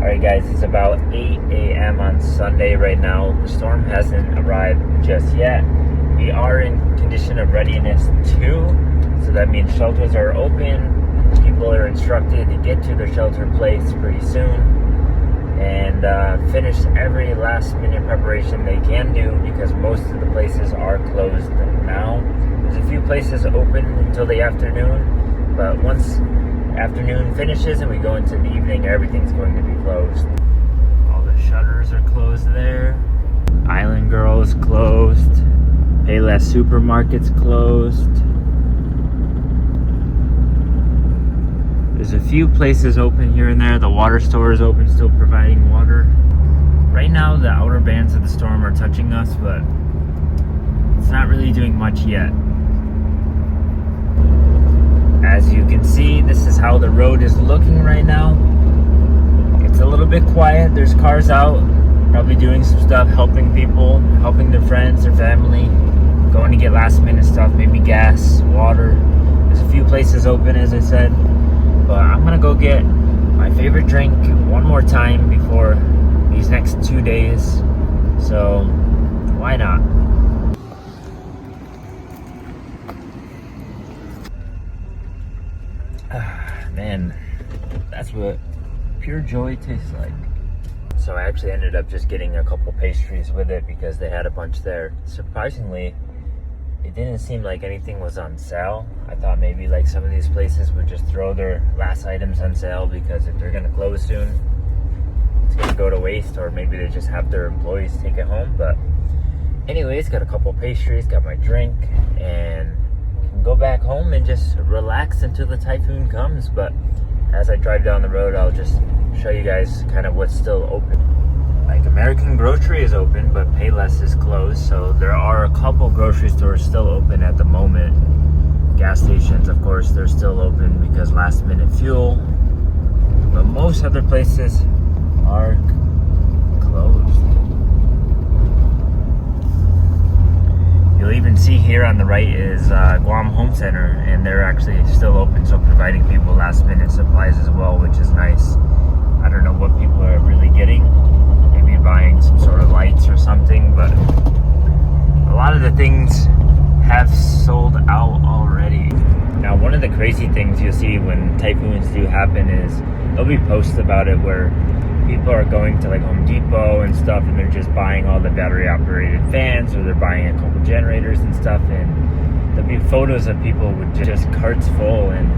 Alright guys, it's about 8 a.m. on Sunday right now. The storm hasn't arrived just yet. We are in condition of readiness 2, so that means shelters are open. People are instructed to get to their shelter place pretty soon and finish every last minute preparation they can do, because most of the places are closed now. There's a few places open until the afternoon, but once afternoon finishes and we go into the evening, everything's going to be closed. All the shutters are closed there. Island Girl is closed. Payless Supermarket's closed. There's a few places open here and there. The water store is open, still providing water. Right now, the outer bands of the storm are touching us, but it's not really doing much yet. As you can see, this is how the road is looking right now. It's a little bit quiet. There's cars out, probably doing some stuff, helping people, helping their friends, their family, going to get last minute stuff, maybe gas, water. There's a few places open, as I said. But I'm gonna go get my favorite drink one more time before these next 2 days. So why not? Man, that's what pure joy tastes like. So I actually ended up just getting a couple pastries with it because they had a bunch there. Surprisingly, it didn't seem like anything was on sale. I thought maybe like some of these places would just throw their last items on sale because if they're gonna close soon, it's gonna go to waste, or maybe they just have their employees take it home. But anyways, got a couple pastries, got my drink, and can go back home and just relax until the typhoon comes. But as I drive down the road, I'll just show you guys kind of what's still open. Like American Grocery is open, but Payless is closed. So there are a couple grocery stores still open at the moment. Gas stations, of course, they're still open because last minute fuel. But most other places are closed. You'll even see here on the right is Guam Home Center, and they're actually still open, so providing people last minute supplies as well, which is nice. I don't know what people are really getting. Maybe buying some sort of lights or something, but a lot of the things have sold out already. Now, one of the crazy things you'll see when typhoons do happen is there'll be posts about it where people are going to like Home Depot and stuff, and they're just buying all the battery operated fans, or they're buying a couple generators and stuff, and there'll be photos of people with just carts full, and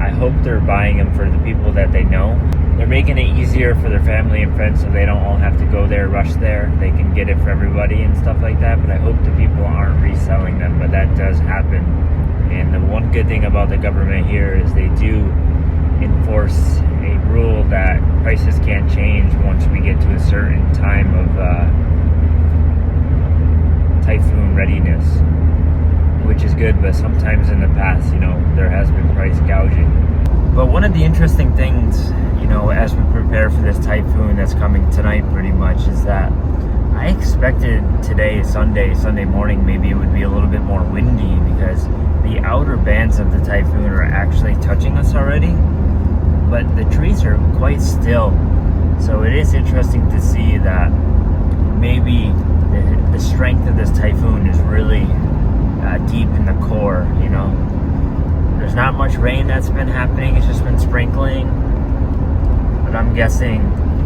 I hope they're buying them for the people that they know. They're making it easier for their family and friends so they don't all have to go there, rush there. They can get it for everybody and stuff like that, but I hope the people aren't reselling them, but that does happen. And the one good thing about the government here is they do enforce a rule that prices can't change once we get to a certain time of typhoon readiness, which is good, but sometimes in the past, there has been price gouging. But one of the interesting things, as we prepare for this typhoon that's coming tonight pretty much, is that I expected today, Sunday morning, maybe it would be a little bit more windy because the outer bands of the typhoon are actually touching us already, but the trees are quite still. So it is interesting to see that maybe the strength of this typhoon is really deep in the core, There's not much rain that's been happening, it's just been sprinkling. But I'm guessing,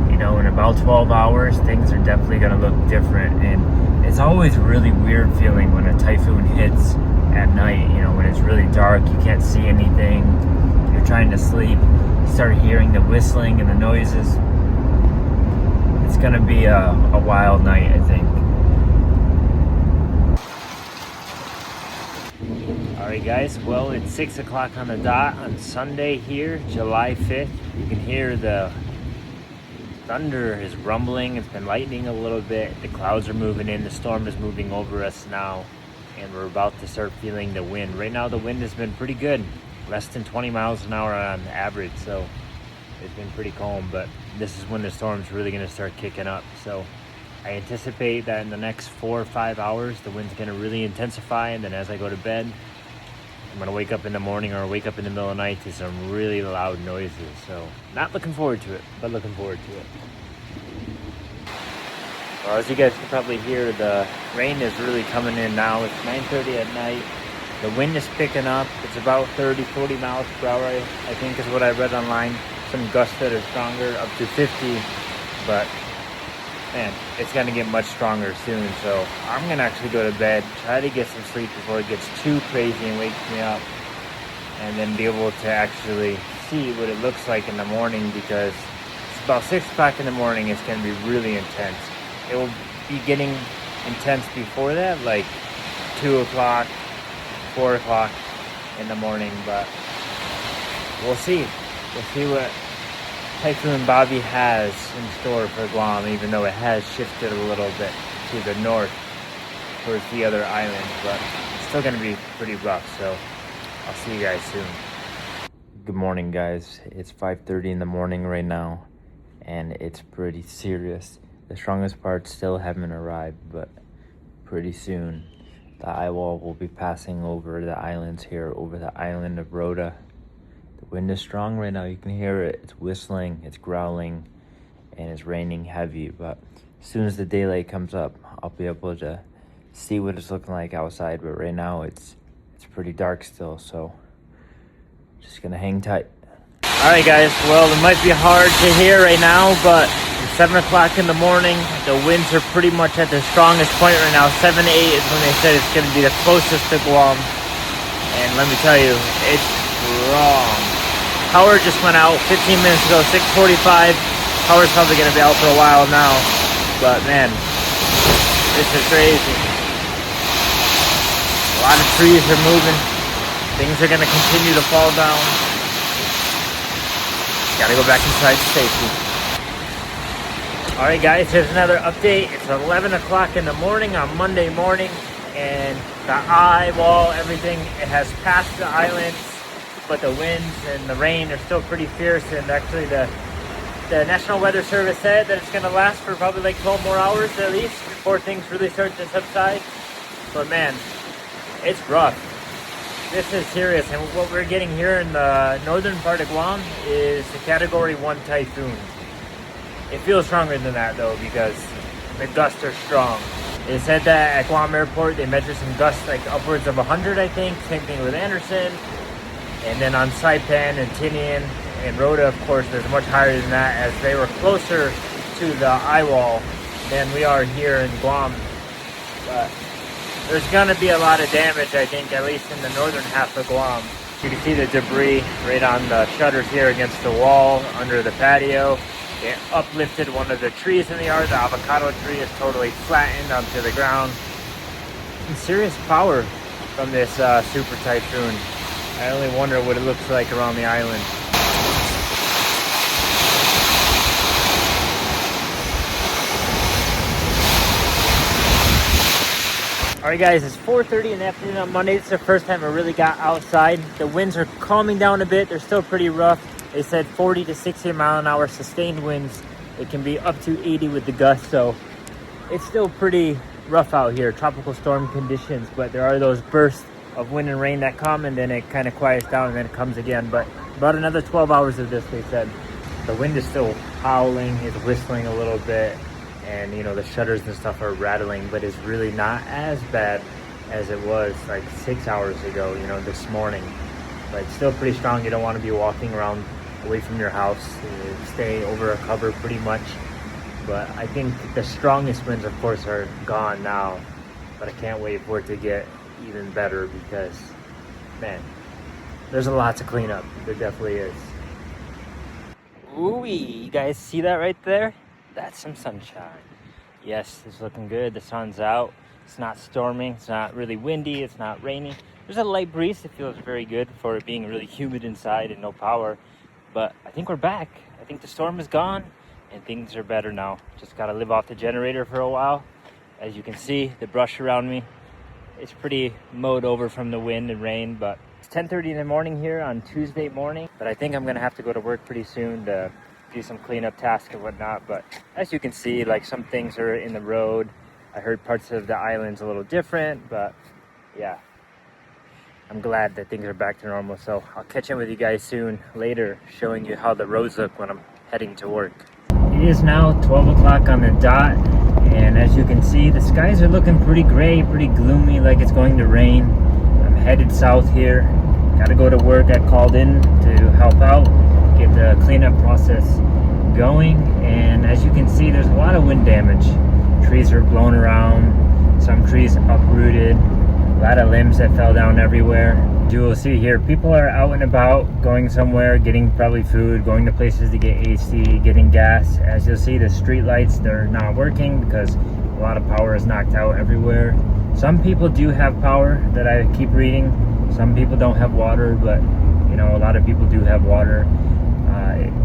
in about 12 hours, things are definitely going to look different. And it's always really weird feeling when a typhoon hits at night, when it's really dark, you can't see anything, you're trying to sleep, you start hearing the whistling and the noises. It's going to be a wild night, I think. Alright guys, well, it's 6 o'clock on the dot on Sunday here, July 5th. You can hear the thunder is rumbling. It's been lightning a little bit. The clouds are moving in. The storm is moving over us now, and we're about to start feeling the wind. Right now the wind has been pretty good, less than 20 miles an hour on average, so it's been pretty calm. But this is when the storm's really going to start kicking up. So I anticipate that in the next 4 or 5 hours the wind's going to really intensify, and then as I go to bed, I'm gonna wake up in the morning or wake up in the middle of the night to some really loud noises. So not looking forward to it, but looking forward to it. Well, as you guys can probably hear, the rain is really coming in now. It's 9:30 at night. The wind is picking up. It's about 30, 40 miles per hour, I think is what I read online. Some gusts that are stronger, up to 50. But man, it's gonna get much stronger soon. So I'm gonna actually go to bed, try to get some sleep before it gets too crazy and wakes me up. And then be able to actually see what it looks like in the morning, because it's about 6 o'clock in the morning. It's gonna be really intense. It will be getting intense before that, like 2 o'clock, 4 o'clock in the morning, but we'll see. We'll see what Typhoon Bavi has in store for Guam, even though it has shifted a little bit to the north towards the other islands, but it's still going to be pretty rough, so I'll see you guys soon. Good morning, guys. It's 5:30 in the morning right now, and it's pretty serious. The strongest parts still haven't arrived, but pretty soon the eye wall will be passing over the islands here, over the island of Rota. The wind is strong right now. You can hear it. It's whistling, it's growling, and it's raining heavy. But as soon as the daylight comes up, I'll be able to see what it's looking like outside. But right now it's pretty dark still, so just gonna hang tight. Alright guys, well, it might be hard to hear right now, but it's 7 o'clock in the morning. The winds are pretty much at their strongest point right now. 7 to 8 is when they said it's going to be the closest to Guam. And let me tell you, it's strong. Power just went out 15 minutes ago, 6:45. Power's probably going to be out for a while now. But man, this is crazy. A lot of trees are moving. Things are going to continue to fall down. Gotta go back inside to safety. Alright guys, here's another update. It's 11 o'clock in the morning on Monday morning, and the eye wall, everything, it has passed the islands, but the winds and the rain are still pretty fierce. And actually the National Weather Service said that it's going to last for probably like 12 more hours at least before things really start to subside. But man, it's rough. This is serious, and what we're getting here in the northern part of Guam is a Category 1 typhoon. It feels stronger than that though, because the gusts are strong. They said that at Guam Airport they measured some gusts like upwards of 100, I think. Same thing with Anderson. And then on Saipan and Tinian and Rota, of course, there's much higher than that, as they were closer to the eye wall than we are here in Guam. But there's gonna be a lot of damage, I think, at least in the northern half of Guam. You can see the debris right on the shutters here against the wall under the patio. It uplifted one of the trees in the yard. The avocado tree is totally flattened onto the ground. Some serious power from this super typhoon. I only wonder what it looks like around the island. Alright guys, it's 4:30 in the afternoon on Monday. It's the first time I really got outside. The winds are calming down a bit. They're still pretty rough. They said 40 to 60 mile an hour sustained winds. It can be up to 80 with the gusts, so it's still pretty rough out here. Tropical storm conditions, but there are those bursts of wind and rain that come, and then it kind of quiets down and then it comes again. But about another 12 hours of this, they said. The wind is still howling, it's whistling a little bit, and you know, the shutters and stuff are rattling, but it's really not as bad as it was like 6 hours ago, you know, this morning. But it's still pretty strong. You don't want to be walking around away from your house. You stay over a cover pretty much. But I think the strongest winds, of course, are gone now. But I can't wait for it to get even better, because, man, there's a lot to clean up. There definitely is. Ooh, you guys see that right there? That's some sunshine. Yes, it's looking good. The sun's out. It's not storming. It's not really windy. It's not raining. There's a light breeze. It feels very good for it being really humid inside and no power. But I think we're back. I think the storm is gone and things are better now. Just got to live off the generator for a while. As you can see, the brush around me, it's pretty mowed over from the wind and rain. But it's 10:30 in the morning here on Tuesday morning. But I think I'm going to have to go to work pretty soon to do some cleanup tasks and whatnot. But as you can see, like, some things are in the road. I heard parts of the island's a little different, but yeah. I'm glad that things are back to normal. So I'll catch in with you guys soon later, showing you how the roads look when I'm heading to work. It is now 12 o'clock on the dot, and as you can see, the skies are looking pretty gray, pretty gloomy, like it's going to rain. I'm headed south here. Gotta go to work. I called in to help out, get the cleanup process going, and as you can see, there's a lot of wind damage. Trees are blown around, some trees uprooted, a lot of limbs that fell down everywhere. You will see here, people are out and about, going somewhere, getting probably food, going to places to get AC, getting gas. As you'll see, the street lights, they're not working because a lot of power is knocked out everywhere. Some people do have power that I keep reading. Some people don't have water, but you know, a lot of people do have water.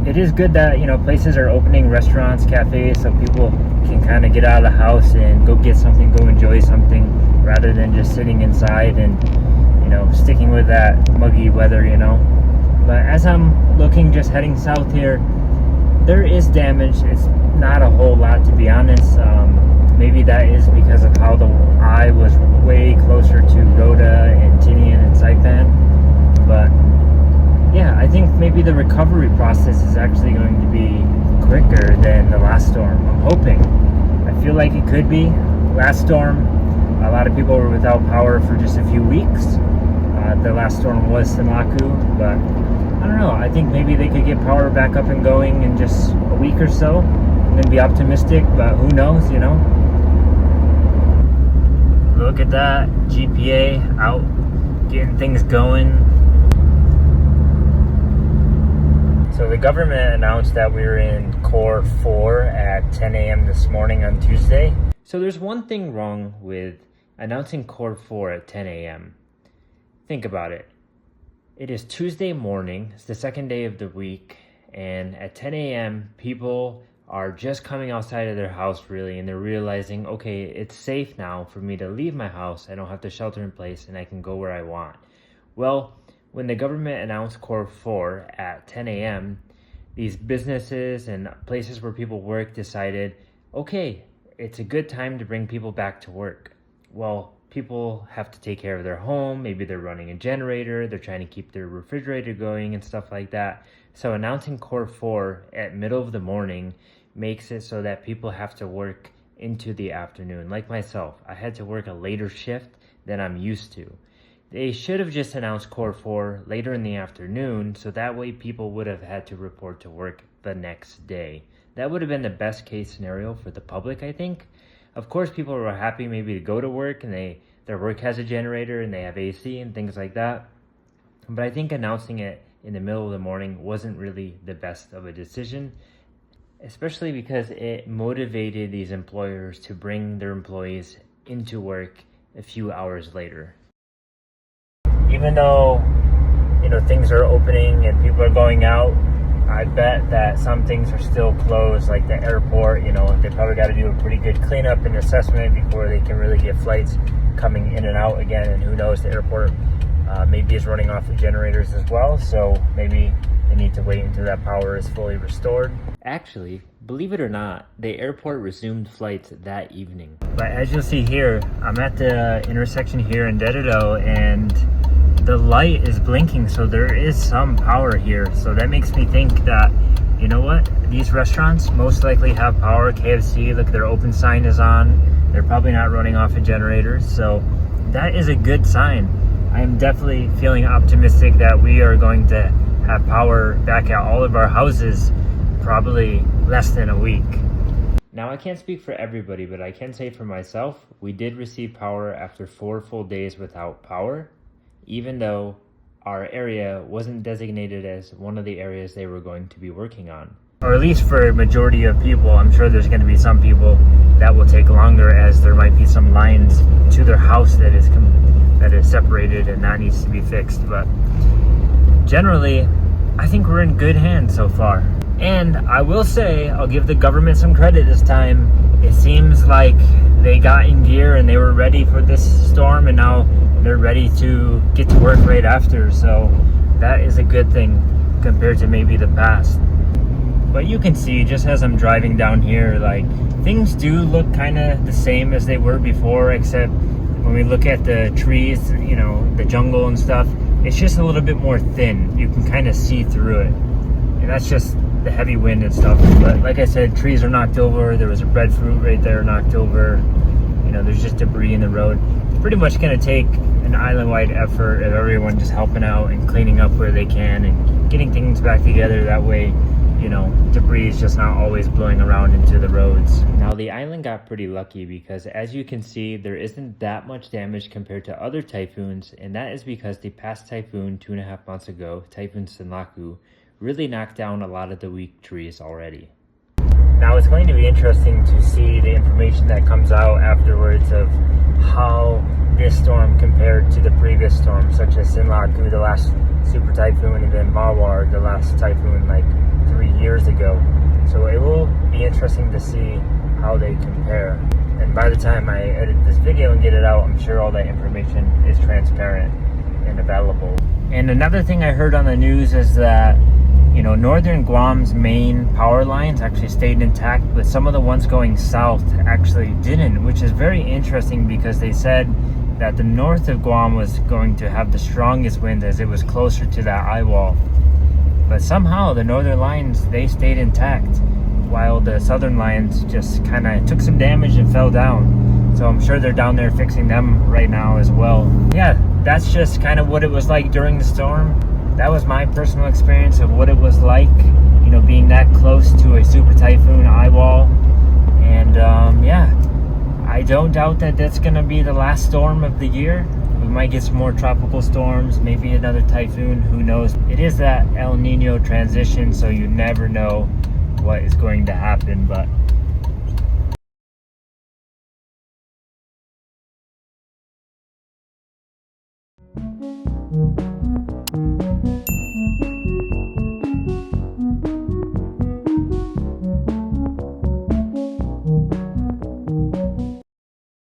It is good that, you know, places are opening, restaurants, cafes, so people can kind of get out of the house and go get something, go enjoy something, rather than just sitting inside and, you know, sticking with that muggy weather, you know. But as I'm looking, just heading south here, there is damage. It's not a whole lot, to be honest. Maybe that is because of how the eye was way closer to Rota and Tinian and Saipan. But yeah, I think maybe the recovery process is actually going to be quicker than the last storm. I'm hoping. I feel like it could be. Last storm, a lot of people were without power for just a few weeks. The last storm was Sinlaku, but I don't know. I think maybe they could get power back up and going in just a week or so. I'm going to be optimistic, but who knows, you know? Look at that. GPA out, getting things going. So the government announced that we were in Core 4 at 10 a.m. this morning on Tuesday. So there's one thing wrong with announcing Core 4 at 10 a.m. Think about it. It is Tuesday morning, it's the second day of the week, and at 10 a.m. people are just coming outside of their house really, and they're realizing, okay, it's safe now for me to leave my house. I don't have to shelter in place and I can go where I want. Well, when the government announced Core 4 at 10 a.m., these businesses and places where people work decided, okay, it's a good time to bring people back to work. Well, people have to take care of their home. Maybe they're running a generator. They're trying to keep their refrigerator going and stuff like that. So announcing Core 4 at middle of the morning makes it so that people have to work into the afternoon. Like myself, I had to work a later shift than I'm used to. They should have just announced Core 4 later in the afternoon, so that way people would have had to report to work the next day. That would have been the best case scenario for the public, I think. Of course, people were happy maybe to go to work and their work has a generator and they have AC and things like that. But I think announcing it in the middle of the morning wasn't really the best of a decision, especially because it motivated these employers to bring their employees into work a few hours later. Even though, you know, things are opening and people are going out, I bet that some things are still closed, like the airport. You know, they probably got to do a pretty good cleanup and assessment before they can really get flights coming in and out again. And who knows, the airport maybe is running off the generators as well. So maybe they need to wait until that power is fully restored. Actually, believe it or not, the airport resumed flights that evening. But as you'll see here, I'm at the intersection here in Dededo, and the light is blinking, so there is some power here. So that makes me think that, you know what, these restaurants most likely have power. KFC, look, their open sign is on. They're probably not running off a generator, so that is a good sign. I'm definitely feeling optimistic that we are going to have power back at all of our houses probably less than a week. Now, I can't speak for everybody, but I can say for myself, we did receive power after 4 full days without power, even though our area wasn't designated as one of the areas they were going to be working on. Or at least for a majority of people. I'm sure there's going to be some people that will take longer, as there might be some lines to their house that is separated and that needs to be fixed. But generally, I think we're in good hands so far. And I will say, I'll give the government some credit this time. It seems like they got in gear and they were ready for this storm, and now they're ready to get to work right after. So that is a good thing compared to maybe the past. But you can see, just as I'm driving down here, like, things do look kind of the same as they were before, except when we look at the trees, you know, the jungle and stuff, it's just a little bit more thin. You can kind of see through it. And that's just the heavy wind and stuff. But like I said, trees are knocked over. There was a breadfruit right there knocked over. You know, there's just debris in the road. It's pretty much going to take an island-wide effort of everyone just helping out and cleaning up where they can and getting things back together. That way, you know, debris is just not always blowing around into the roads. Now, the island got pretty lucky because, as you can see, there isn't that much damage compared to other typhoons, and that is because the past typhoon 2.5 months ago, Typhoon Sinlaku, really knocked down a lot of the weak trees already. Now, it's going to be interesting to see the information that comes out afterwards of how this storm compared to the previous storms, such as Sinlaku, the last super typhoon, and then Mawar, the last typhoon like 3 years ago. So it will be interesting to see how they compare. And by the time I edit this video and get it out, I'm sure all that information is transparent and available. And another thing I heard on the news is that, you know, northern Guam's main power lines actually stayed intact, but some of the ones going south actually didn't, which is very interesting because they said that the north of Guam was going to have the strongest wind as it was closer to that eye wall. But somehow the northern lines, they stayed intact, while the southern lines just kind of took some damage and fell down. So I'm sure they're down there fixing them right now as well. Yeah, that's just kind of what it was like during the storm. That was my personal experience of what it was like, you know, being that close to a super typhoon eye wall. And yeah, I don't doubt that that's going to be the last storm of the year. We might get some more tropical storms, maybe another typhoon, who knows. It is that El Nino transition, so you never know what is going to happen. But